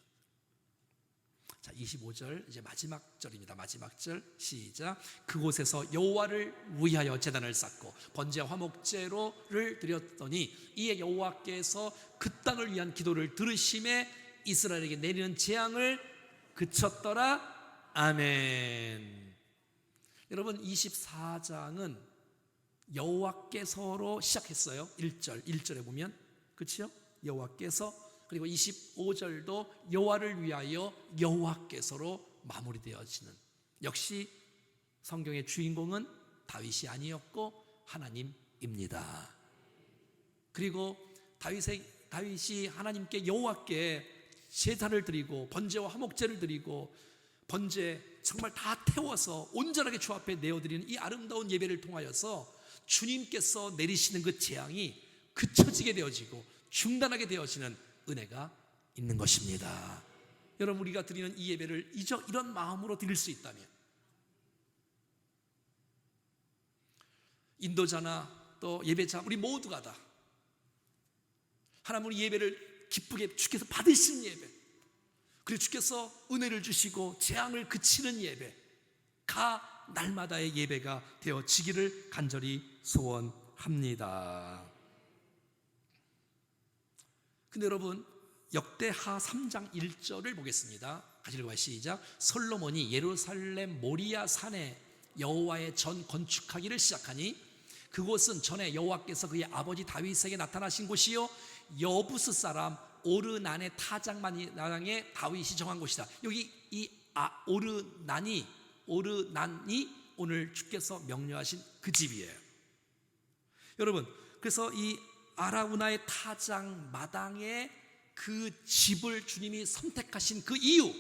자, 25절 이제 마지막 절입니다. 마지막 절 시작. 그곳에서 여호와를 위하여 제단을 쌓고 번제와 화목제로를 드렸더니 이에 여호와께서 그 땅을 위한 기도를 들으심에 이스라엘에게 내리는 재앙을 그쳤더라. 아멘. 여러분 24장은 여호와께서로 시작했어요. 1절에 보면 그렇죠? 여호와께서. 그리고 25절도 여호와를 위하여 여호와께서로 마무리되어지는, 역시 성경의 주인공은 다윗이 아니었고 하나님입니다. 그리고 다윗이 하나님께 여호와께 제사를 드리고 번제와 화목제를 드리고 번제 정말 다 태워서 온전하게 주 앞에 내어드리는 이 아름다운 예배를 통하여서 주님께서 내리시는 그 재앙이 그쳐지게 되어지고 중단하게 되어지는 은혜가 있는 것입니다. 여러분, 우리가 드리는 이 예배를 이런 마음으로 드릴 수 있다면, 인도자나 또 예배자 우리 모두가 다 하나님 우리 예배를 기쁘게 주께서 받으신 예배, 그리고 주께서 은혜를 주시고 재앙을 그치는 예배가 날마다의 예배가 되어지기를 간절히 소원합니다. 근데 여러분, 역대하 3장 1절을 보겠습니다. 같이 읽어봐요. 시작. 솔로몬이 예루살렘 모리아 산에 여호와의 전 건축하기를 시작하니 그곳은 전에 여호와께서 그의 아버지 다윗에게 나타나신 곳이요 여부스 사람 오르난의 타작마당에 다윗이 정한 곳이다. 여기 이 오르난이 오늘 주께서 명령하신 그 집이에요. 여러분, 그래서 이 아라우나의 타작마당에 그 집을 주님이 선택하신 그 이유,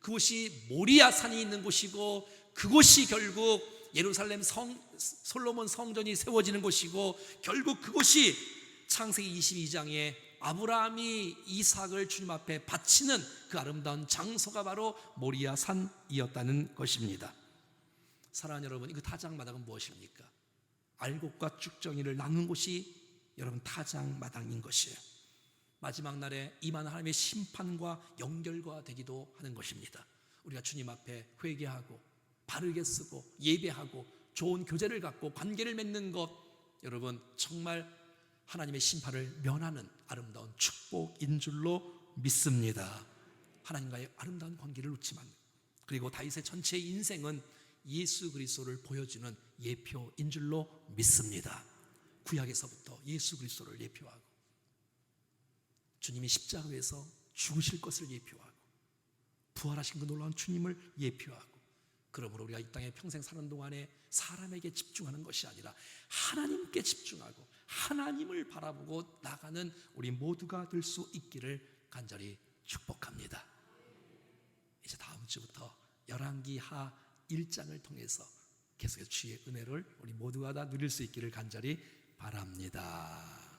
그곳이 모리아산이 있는 곳이고 그곳이 결국 예루살렘 솔로몬 성전이 세워지는 곳이고 결국 그곳이 창세기 22장에 아브라함이 이삭을 주님 앞에 바치는 그 아름다운 장소가 바로 모리아산이었다는 것입니다. 사랑하는 여러분, 그 타작마당은 무엇입니까? 알곡과 쭉정이를 나눈 곳이 여러분 타작마당인 것이에요. 마지막 날에 임하는 하나님의 심판과 연결과 되기도 하는 것입니다. 우리가 주님 앞에 회개하고 바르게 쓰고 예배하고 좋은 교제를 갖고 관계를 맺는 것, 여러분 정말 하나님의 심판을 면하는 아름다운 축복인 줄로 믿습니다. 하나님과의 아름다운 관계를 놓지 말고, 그리고 다윗의 전체 인생은 예수 그리스도를 보여주는 예표인 줄로 믿습니다. 구약에서부터 예수 그리스도를 예표하고 주님이 십자가에서 죽으실 것을 예표하고 부활하신 그 놀라운 주님을 예표하고, 그러므로 우리가 이 땅에 평생 사는 동안에 사람에게 집중하는 것이 아니라 하나님께 집중하고 하나님을 바라보고 나가는 우리 모두가 될 수 있기를 간절히 축복합니다. 이제 다음 주부터 열왕기하 1장을 통해서 계속해서 주의 은혜를 우리 모두가 다 누릴 수 있기를 간절히 바랍니다.